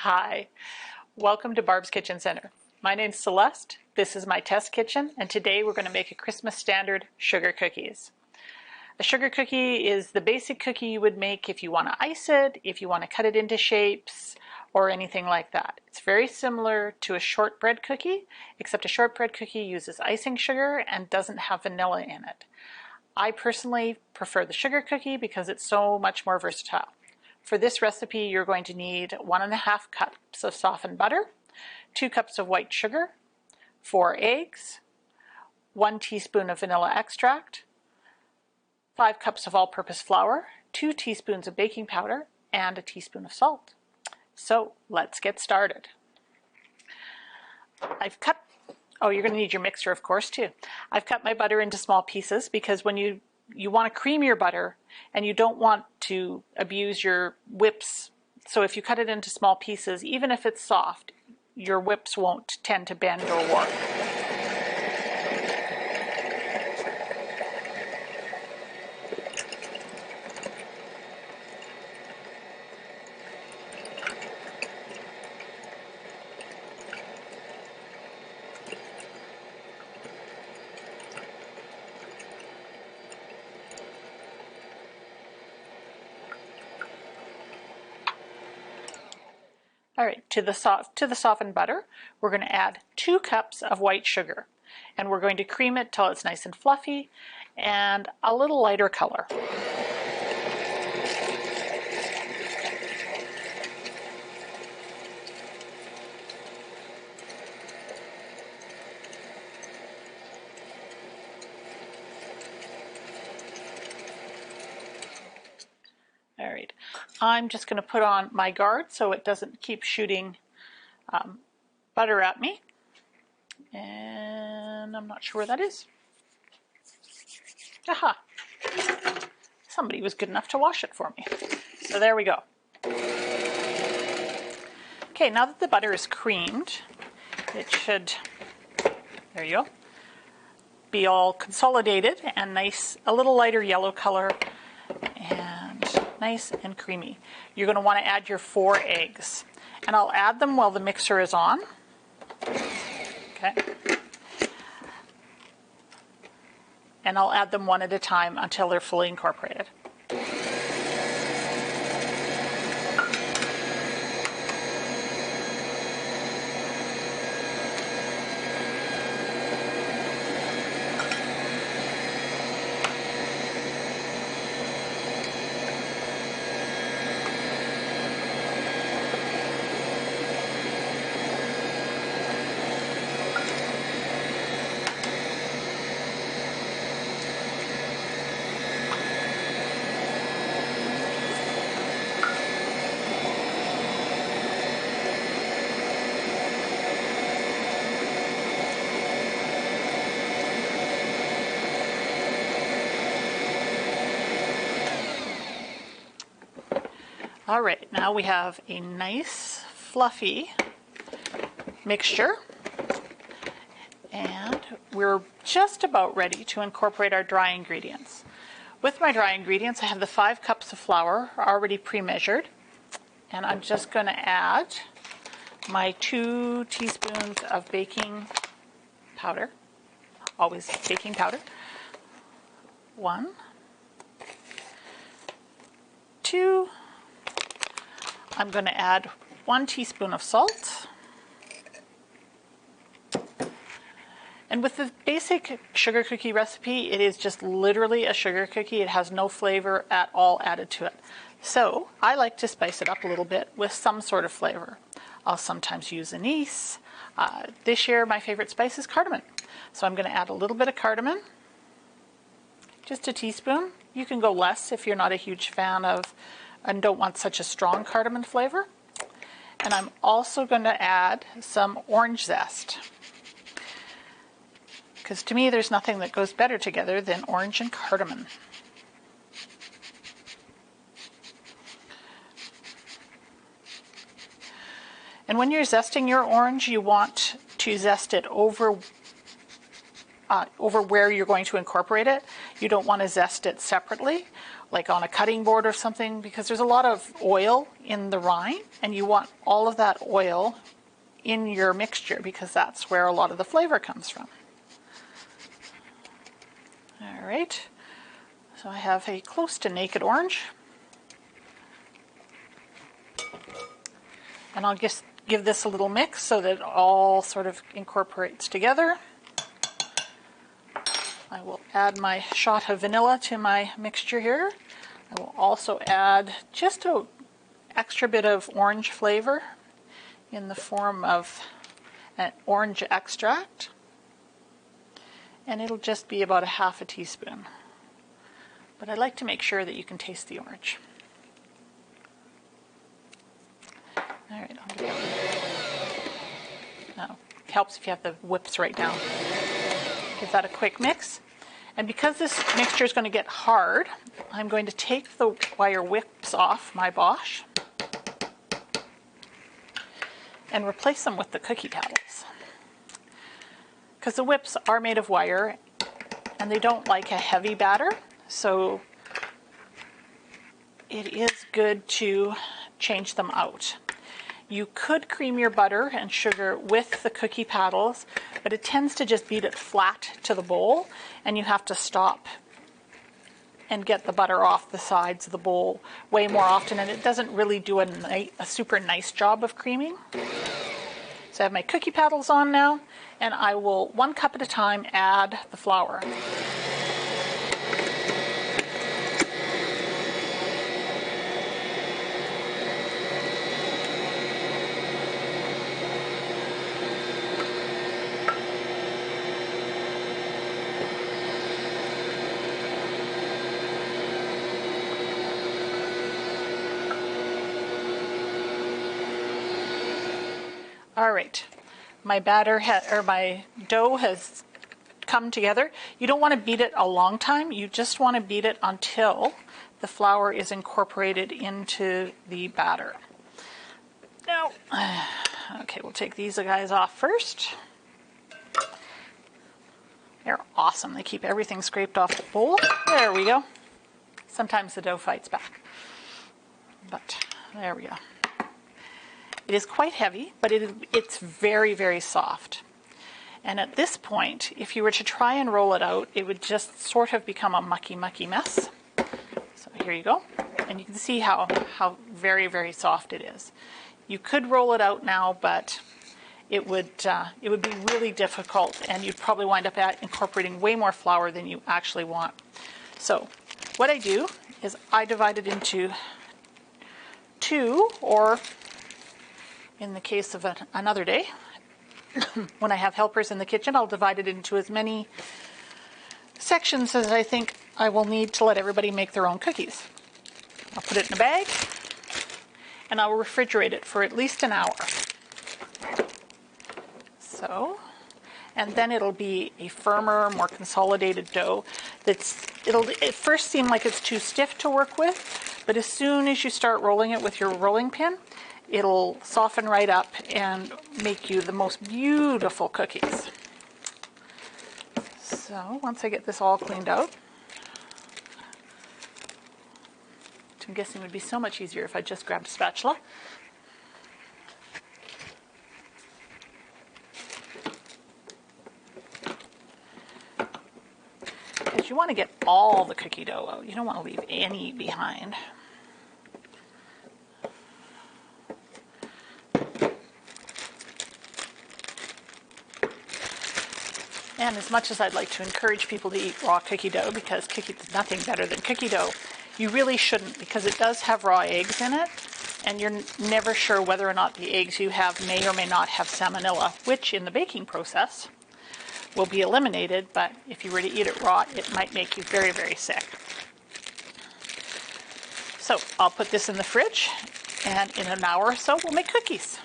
Hi, welcome to Barb's Kitchen Center. My name's Celeste, this is my test kitchen, and today we're going to make a Christmas standard sugar cookies. A sugar cookie is the basic cookie you would make if you want to ice it, if you want to cut it into shapes, or anything like that. It's very similar to a shortbread cookie, except a shortbread cookie uses icing sugar and doesn't have vanilla in it. I personally prefer the sugar cookie because it's so much more versatile. For this recipe, you're going to need 1.5 cups of softened butter, 2 cups of white sugar, 4 eggs, 1 teaspoon of vanilla extract, 5 cups of all-purpose flour, 2 teaspoons of baking powder, and a teaspoon of salt. So let's get started. You're going to need your mixer, of course, too. I've cut my butter into small pieces because when you want to cream your butter and you don't want to abuse your whips. So if you cut it into small pieces, even if it's soft, your whips won't tend to bend or warp. All right, to the softened butter, we're going to add 2 cups of white sugar, and we're going to cream it till it's nice and fluffy and a little lighter color. All right, I'm just going to put on my guard so it doesn't keep shooting butter at me. And I'm not sure where that is. Aha! Somebody was good enough to wash it for me. So there we go. Okay, now that the butter is creamed, it should, there you go, be all consolidated and nice, a little lighter yellow color and nice and creamy. You're going to want to add your 4 eggs, and I'll add them while the mixer is on. Okay. And I'll add them one at a time until they're fully incorporated. All right, now we have a nice fluffy mixture, and we're just about ready to incorporate our dry ingredients. With my dry ingredients, I have the 5 cups of flour already pre-measured, and I'm just going to add my 2 teaspoons of baking powder, always baking powder. 1, 2, I'm going to add 1 teaspoon of salt. And with the basic sugar cookie recipe, it is just literally a sugar cookie. It has no flavor at all added to it. So I like to spice it up a little bit with some sort of flavor. I'll sometimes use anise. This year my favorite spice is cardamom. So I'm going to add a little bit of cardamom, just a teaspoon. You can go less if you're not a huge fan of and don't want such a strong cardamom flavor. And I'm also going to add some orange zest, because to me there's nothing that goes better together than orange and cardamom. And when you're zesting your orange, you want to zest it over over where you're going to incorporate it. You don't want to zest it separately, like on a cutting board or something, because there's a lot of oil in the rind, and you want all of that oil in your mixture because that's where a lot of the flavor comes from. All right, so I have a close to naked orange. And I'll just give this a little mix so that it all sort of incorporates together. I will add my shot of vanilla to my mixture here. I will also add just an extra bit of orange flavor in the form of an orange extract. And it'll just be about a half a teaspoon. But I like to make sure that you can taste the orange. All right, I'll do that. Now, it helps if you have the whips right down. Give that a quick mix. And because this mixture is going to get hard, I'm going to take the wire whips off my Bosch and replace them with the cookie paddles. Because the whips are made of wire and they don't like a heavy batter, so it is good to change them out. You could cream your butter and sugar with the cookie paddles, but it tends to just beat it flat to the bowl, and you have to stop and get the butter off the sides of the bowl way more often, and it doesn't really do a super nice job of creaming. So I have my cookie paddles on now, and I will, 1 cup at a time, add the flour. All right, my my dough has come together. You don't want to beat it a long time. You just want to beat it until the flour is incorporated into the batter. Now, okay, we'll take these guys off first. They're awesome. They keep everything scraped off the bowl. There we go. Sometimes the dough fights back, but there we go. It is quite heavy, but it's very, very soft. And at this point, if you were to try and roll it out, it would just sort of become a mucky, mucky mess. So here you go. And you can see how very, very soft it is. You could roll it out now, but it would be really difficult, and you'd probably wind up incorporating way more flour than you actually want. So what I do is I divide it into 2, or in the case of another day, when I have helpers in the kitchen, I'll divide it into as many sections as I think I will need to let everybody make their own cookies. I'll put it in a bag, and I'll refrigerate it for at least an hour. So, and then it'll be a firmer, more consolidated dough. It'll at first seem like it's too stiff to work with, but as soon as you start rolling it with your rolling pin, it'll soften right up and make you the most beautiful cookies. So once I get this all cleaned out, which I'm guessing would be so much easier if I just grabbed a spatula. Because you want to get all the cookie dough out. You don't want to leave any behind. And as much as I'd like to encourage people to eat raw cookie dough, because there's nothing better than cookie dough, you really shouldn't, because it does have raw eggs in it, and you're never sure whether or not the eggs you have may or may not have salmonella, which in the baking process will be eliminated, but if you were to eat it raw, it might make you very, very sick. So I'll put this in the fridge, and in an hour or so, we'll make cookies.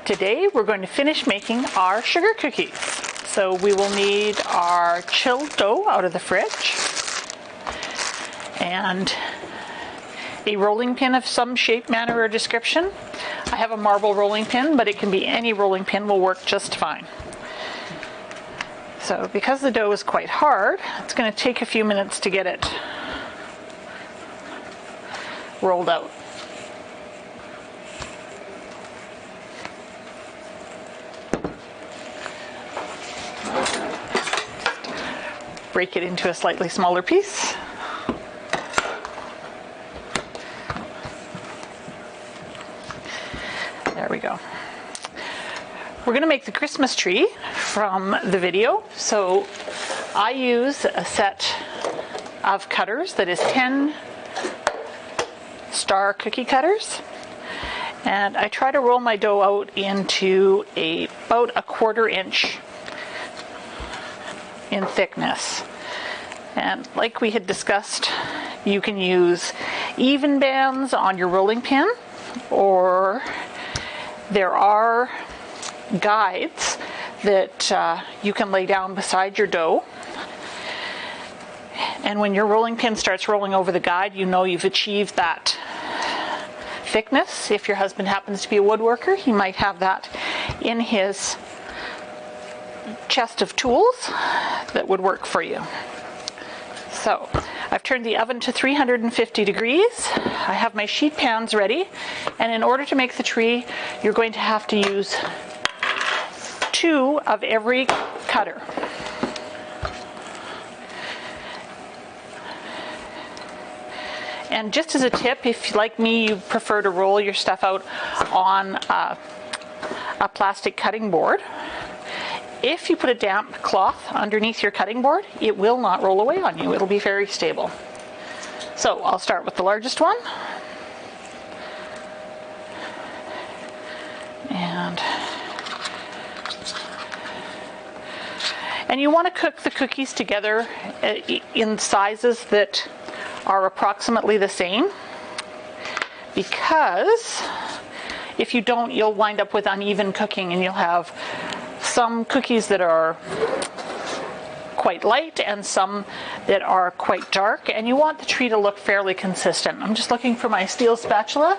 Today we're going to finish making our sugar cookies. So we will need our chilled dough out of the fridge, and a rolling pin of some shape, manner, or description. I have a marble rolling pin, but it can be any rolling pin, will work just fine. So because the dough is quite hard, it's going to take a few minutes to get it rolled out. Break it into a slightly smaller piece. There we go. We're going to make the Christmas tree from the video. So I use a set of cutters that is 10 star cookie cutters. And I try to roll my dough out into about a 1/4 inch in thickness. And like we had discussed, you can use even bands on your rolling pin, or there are guides that you can lay down beside your dough. And when your rolling pin starts rolling over the guide, you know you've achieved that thickness. If your husband happens to be a woodworker, he might have that in his chest of tools that would work for you. So I've turned the oven to 350 degrees. I have my sheet pans ready, and in order to make the tree, you're going to have to use 2 of every cutter. And just as a tip, if like me you prefer to roll your stuff out on a plastic cutting board, if you put a damp cloth underneath your cutting board, it will not roll away on you. It'll be very stable. So I'll start with the largest one. And you want to cook the cookies together in sizes that are approximately the same, because if you don't, you'll wind up with uneven cooking, and you'll have some cookies that are quite light and some that are quite dark, and you want the tree to look fairly consistent. I'm just looking for my steel spatula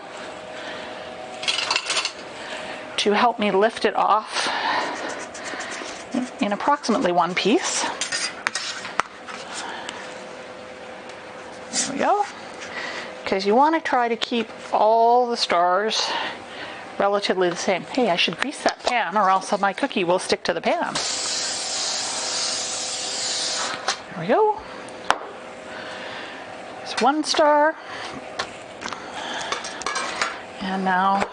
to help me lift it off in approximately one piece. There we go. Because you want to try to keep all the stars relatively the same. Hey, I should grease that pan, or else my cookie will stick to the pan. There we go. There's one star. And now,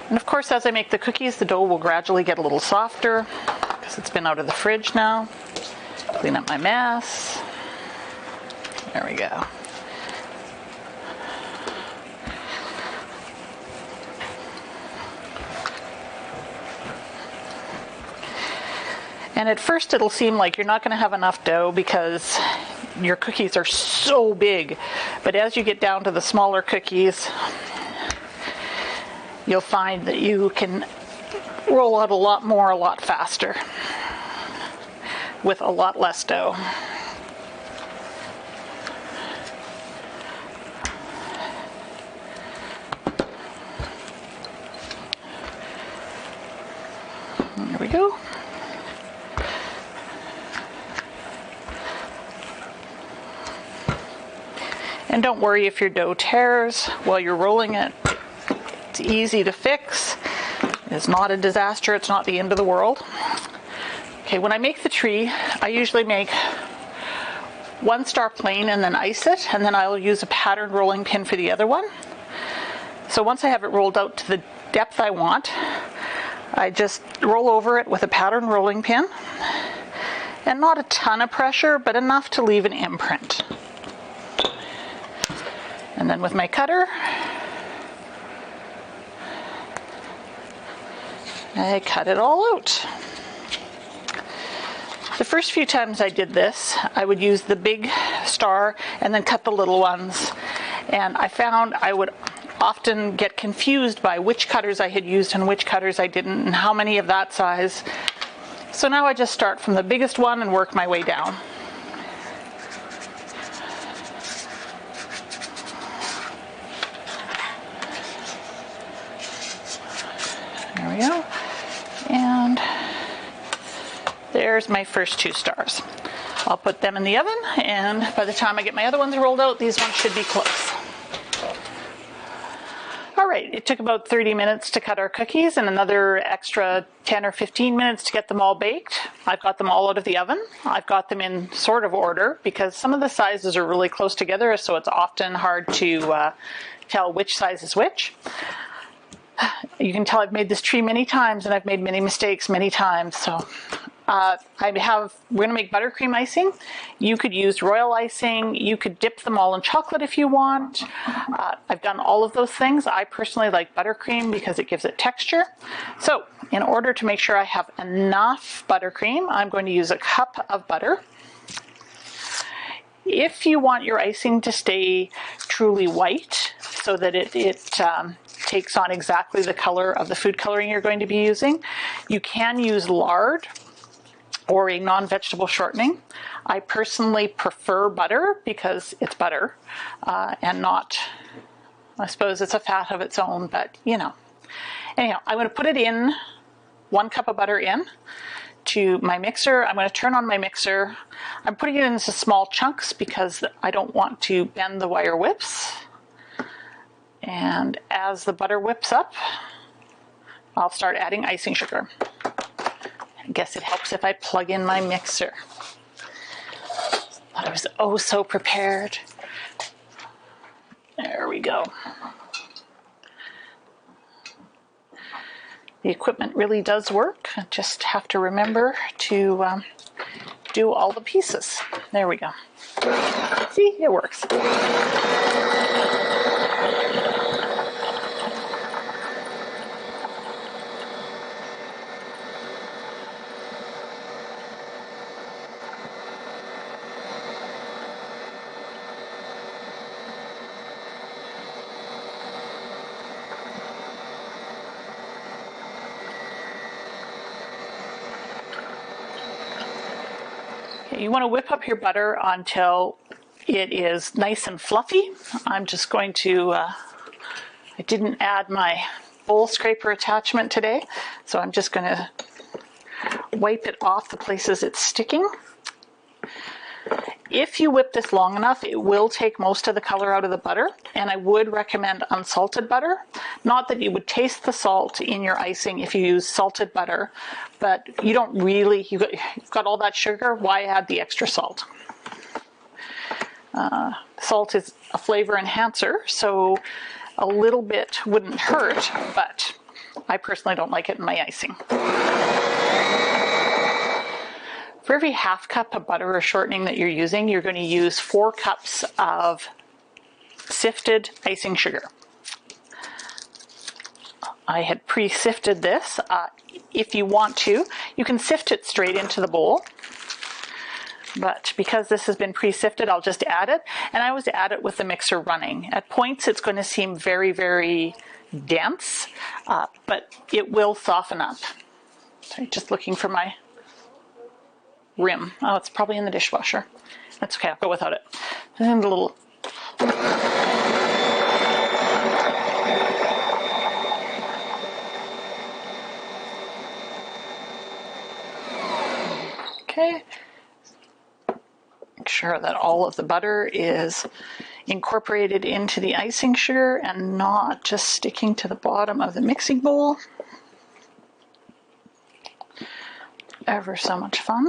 and of course, as I make the cookies, the dough will gradually get a little softer because it's been out of the fridge now. Clean up my mess. There we go. And at first it'll seem like you're not going to have enough dough because your cookies are so big. But as you get down to the smaller cookies, you'll find that you can roll out a lot more, a lot faster, with a lot less dough. There we go. And don't worry if your dough tears while you're rolling it. It's easy to fix. It's not a disaster. It's not the end of the world. Okay, when I make the tree, I usually make one star plain and then ice it, and then I'll use a patterned rolling pin for the other one. So once I have it rolled out to the depth I want, I just roll over it with a patterned rolling pin, and not a ton of pressure, but enough to leave an imprint. And then with my cutter, I cut it all out. The first few times I did this, I would use the big star and then cut the little ones. And I found I would often get confused by which cutters I had used and which cutters I didn't, and how many of that size. So now I just start from the biggest one and work my way down. we go. And there's my first 2 stars. I'll put them in the oven, and by the time I get my other ones rolled out, these ones should be close. All right, it took about 30 minutes to cut our cookies and another extra 10 or 15 minutes to get them all baked. I've got them all out of the oven. I've got them in sort of order because some of the sizes are really close together, so it's often hard to tell which size is which. You can tell I've made this tree many times and I've made many mistakes many times. So we're going to make buttercream icing. You could use royal icing. You could dip them all in chocolate if you want. I've done all of those things. I personally like buttercream because it gives it texture. So in order to make sure I have enough buttercream, I'm going to use a cup of butter. If you want your icing to stay truly white so that it takes on exactly the color of the food coloring you're going to be using, you can use lard or a non-vegetable shortening. I personally prefer butter because it's butter and not, I suppose it's a fat of its own, but you know. Anyhow, I'm going to put it in, 1 cup of butter in to my mixer. I'm going to turn on my mixer. I'm putting it into small chunks because I don't want to bend the wire whips. And as the butter whips up, I'll start adding icing sugar. I guess it helps if I plug in my mixer. I was oh so prepared. There we go. The equipment really does work. I just have to remember to do all the pieces. There we go. See, it works. You want to whip up your butter until it is nice and fluffy. I'm just going to, I didn't add my bowl scraper attachment today, so I'm just going to wipe it off the places it's sticking. If you whip this long enough, it will take most of the color out of the butter, and I would recommend unsalted butter. Not that you would taste the salt in your icing if you use salted butter, but you don't really, you've got all that sugar, why add the extra salt? Salt is a flavor enhancer, so a little bit wouldn't hurt, but I personally don't like it in my icing. For every half cup of butter or shortening that you're using, you're going to use 4 cups of sifted icing sugar. I had pre-sifted this. If you want to, you can sift it straight into the bowl. But because this has been pre-sifted, I'll just add it. And I always add it with the mixer running. At points, it's going to seem very, very dense, but it will soften up. Sorry, just looking for my rim. Oh, it's probably in the dishwasher. That's okay, I'll go without it. And a little. Okay. Make sure that all of the butter is incorporated into the icing sugar and not just sticking to the bottom of the mixing bowl. Ever so much fun.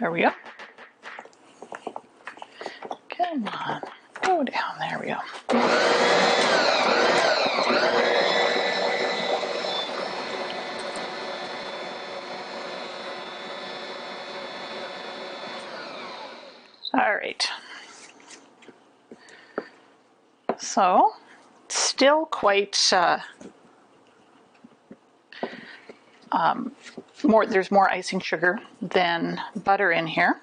There we go. Come on, go down, there we go. All right. So, still quite there's more icing sugar than butter in here,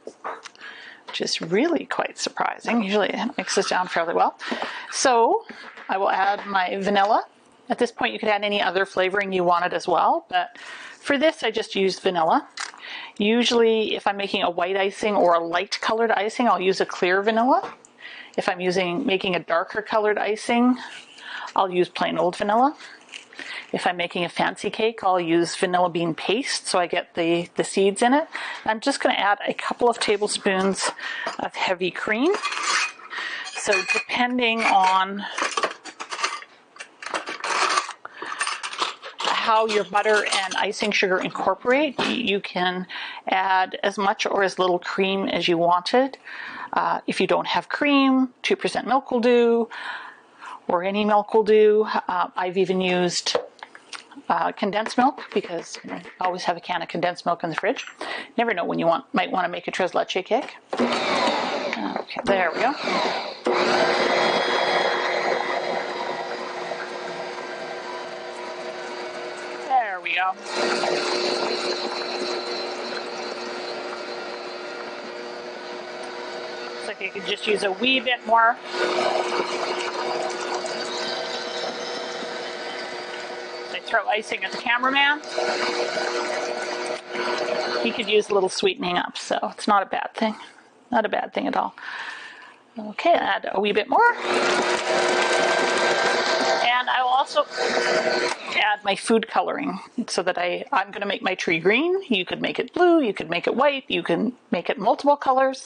which is really quite surprising. Usually it mixes down fairly well. So I will add my vanilla. At this point you could add any other flavoring you wanted as well, but for this I just used vanilla. Usually if I'm making a white icing or a light colored icing, I'll use a clear vanilla. If I'm making a darker colored icing, I'll use plain old vanilla. If I'm making a fancy cake, I'll use vanilla bean paste so I get the seeds in it. I'm just going to add a couple of tablespoons of heavy cream. So depending on how your butter and icing sugar incorporate, you can add as much or as little cream as you wanted. If you don't have cream, 2% milk will do, or any milk will do. I've even used condensed milk because I always have a can of condensed milk in the fridge. Never know when you might want to make a tres leche cake. Okay, there we go. There we go. Looks like you could just use a wee bit more. I throw icing at the cameraman. He could use a little sweetening up, so it's not a bad thing. Not a bad thing at all. Okay, add a wee bit more. And I will also add my food coloring so that I'm going to make my tree green. You could make it blue, you could make it white, you can make it multiple colors.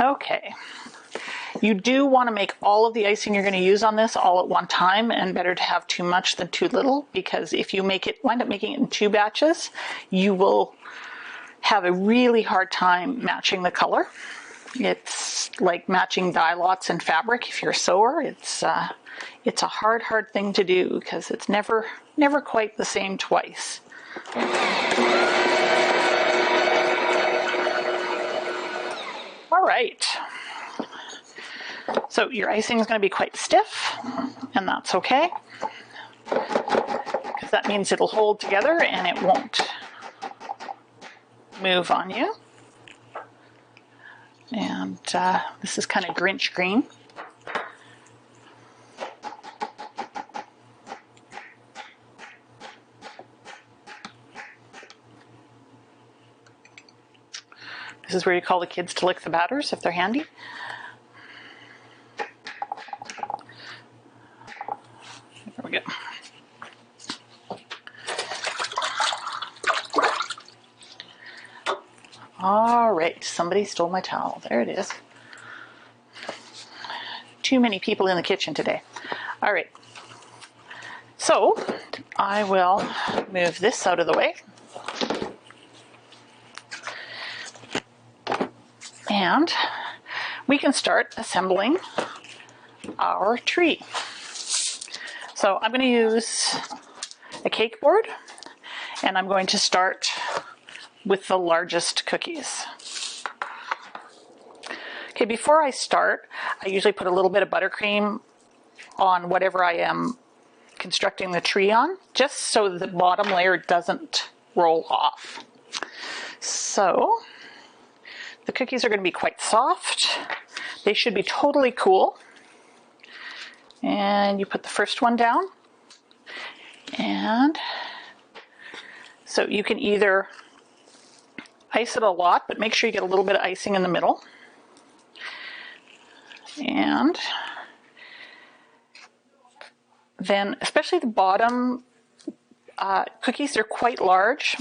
Okay, you do want to make all of the icing you're going to use on this all at one time, and better to have too much than too little, because if you wind up making it in 2 batches, you will have a really hard time matching the color. It's like matching dye lots in fabric. If you're a sewer, it's a hard thing to do because it's never quite the same twice. All right, so your icing is going to be quite stiff, and that's okay, because that means it'll hold together and it won't move on you. And this is kind of Grinch green. This is where you call the kids to lick the batters if they're handy. There we go. All right, somebody stole my towel. There it is. Too many people in the kitchen today. All right, so I will move this out of the way. And we can start assembling our tree. So I'm going to use a cake board, and I'm going to start with the largest cookies. Okay, before I start, I usually put a little bit of buttercream on whatever I am constructing the tree on, just so the bottom layer doesn't roll off. So the cookies are going to be quite soft. They should be totally cool. And you put the first one down. And so you can either ice it a lot, but make sure you get a little bit of icing in the middle. And then, especially the bottom cookies, they're quite large.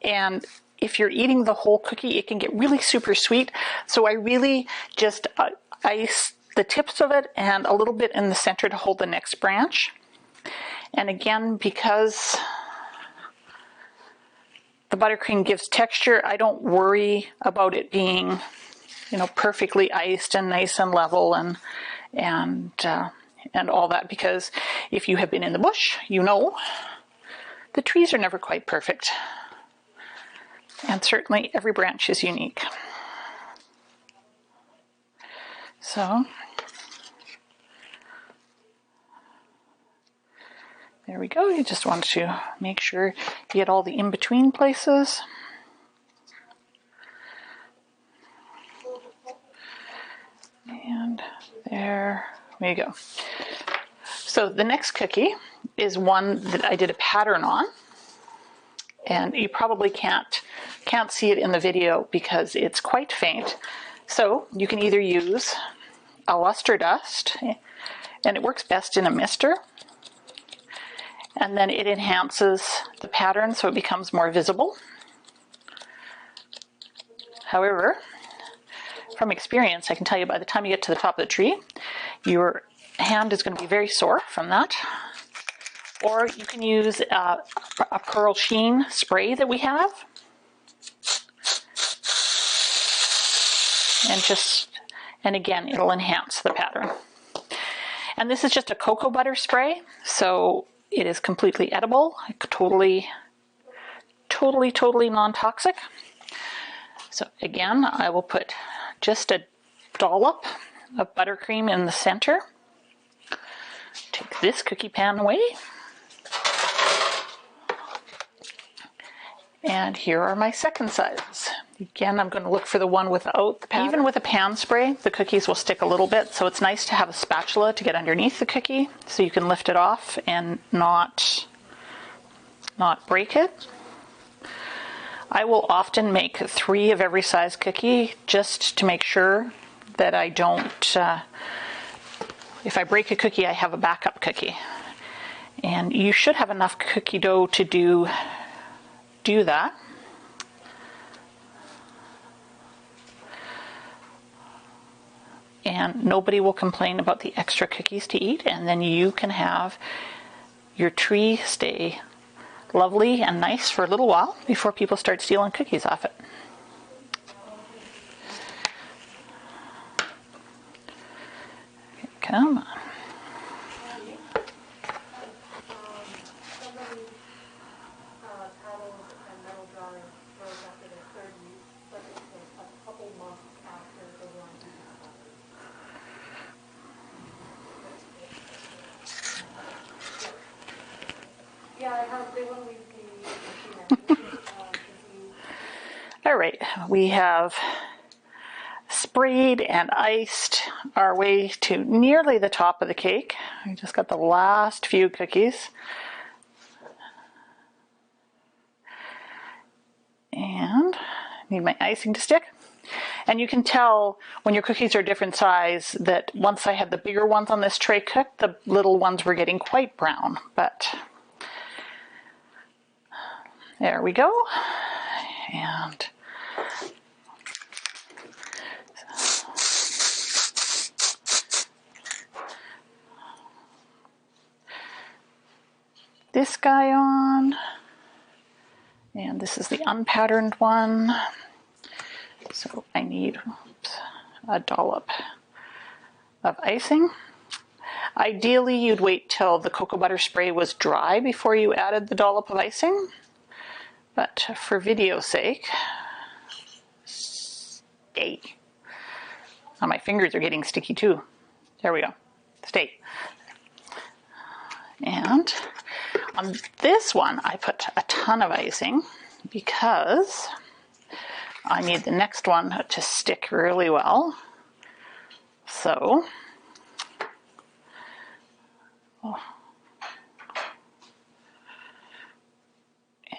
And if you're eating the whole cookie, it can get really super sweet. So I really just ice the tips of it and a little bit in the center to hold the next branch. And again, because the buttercream gives texture, I don't worry about it being, perfectly iced and nice and level and all that, because if you have been in the bush, the trees are never quite perfect. And certainly every branch is unique. So there we go. You just want to make sure you get all the in-between places. And there we go. So the next cookie is one that I did a pattern on. And you probably can't see it in the video because it's quite faint. So you can either use a luster dust, and it works best in a mister, and then it enhances the pattern so it becomes more visible. However, from experience, I can tell you by the time you get to the top of the tree, your hand is going to be very sore from that. Or you can use a pearl sheen spray that we have. And again, it'll enhance the pattern. And this is just a cocoa butter spray, so it is completely edible, totally non-toxic. So again, I will put just a dollop of buttercream in the center. Take this cookie pan away. And here are my second sizes. Again, I'm going to look for the one without the pattern. Even with a pan spray, the cookies will stick a little bit, so it's nice to have a spatula to get underneath the cookie so you can lift it off and not break it. I will often make 3 of every size cookie just to make sure that I don't, if I break a cookie, I have a backup cookie. And you should have enough cookie dough to do that. And nobody will complain about the extra cookies to eat, and then you can have your tree stay lovely and nice for a little while before people start stealing cookies off it. Okay, come on. All right, we have sprayed and iced our way to nearly the top of the cake. We just got the last few cookies. And need my icing to stick. And you can tell when your cookies are different size that once I had the bigger ones on this tray cooked, the little ones were getting quite brown. But there we go. And this guy on, and this is the unpatterned one. So I need a dollop of icing. Ideally, you'd wait till the cocoa butter spray was dry before you added the dollop of icing. But for video's sake, stay. Oh, my fingers are getting sticky too. There we go. Stay. And on this one, I put a ton of icing because I need the next one to stick really well. So,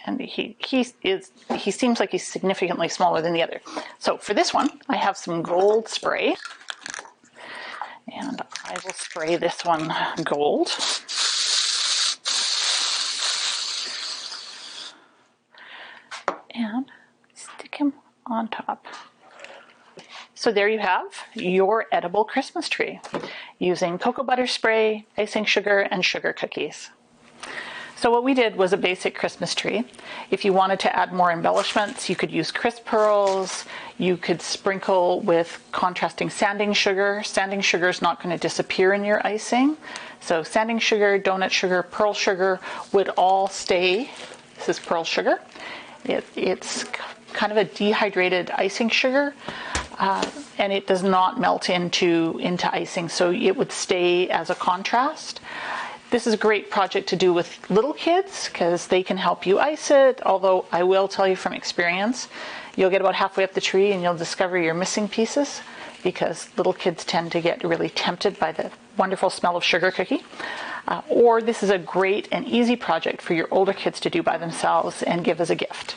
and he seems like he's significantly smaller than the other. So for this one, I have some gold spray, and I will spray this one gold. And stick him on top. So there you have your edible Christmas tree using cocoa butter spray, icing sugar, and sugar cookies. So what we did was a basic Christmas tree. If you wanted to add more embellishments, you could use crisp pearls. You could sprinkle with contrasting sanding sugar. Sanding sugar is not going to disappear in your icing. So sanding sugar, donut sugar, pearl sugar would all stay. This is pearl sugar. It's kind of a dehydrated icing sugar. and it does not melt into icing, so it would stay as a contrast. This is a great project to do with little kids because they can help you ice it, although I will tell you from experience, you'll get about halfway up the tree and you'll discover you're missing pieces because little kids tend to get really tempted by the wonderful smell of sugar cookie. Or this is a great and easy project for your older kids to do by themselves and give as a gift.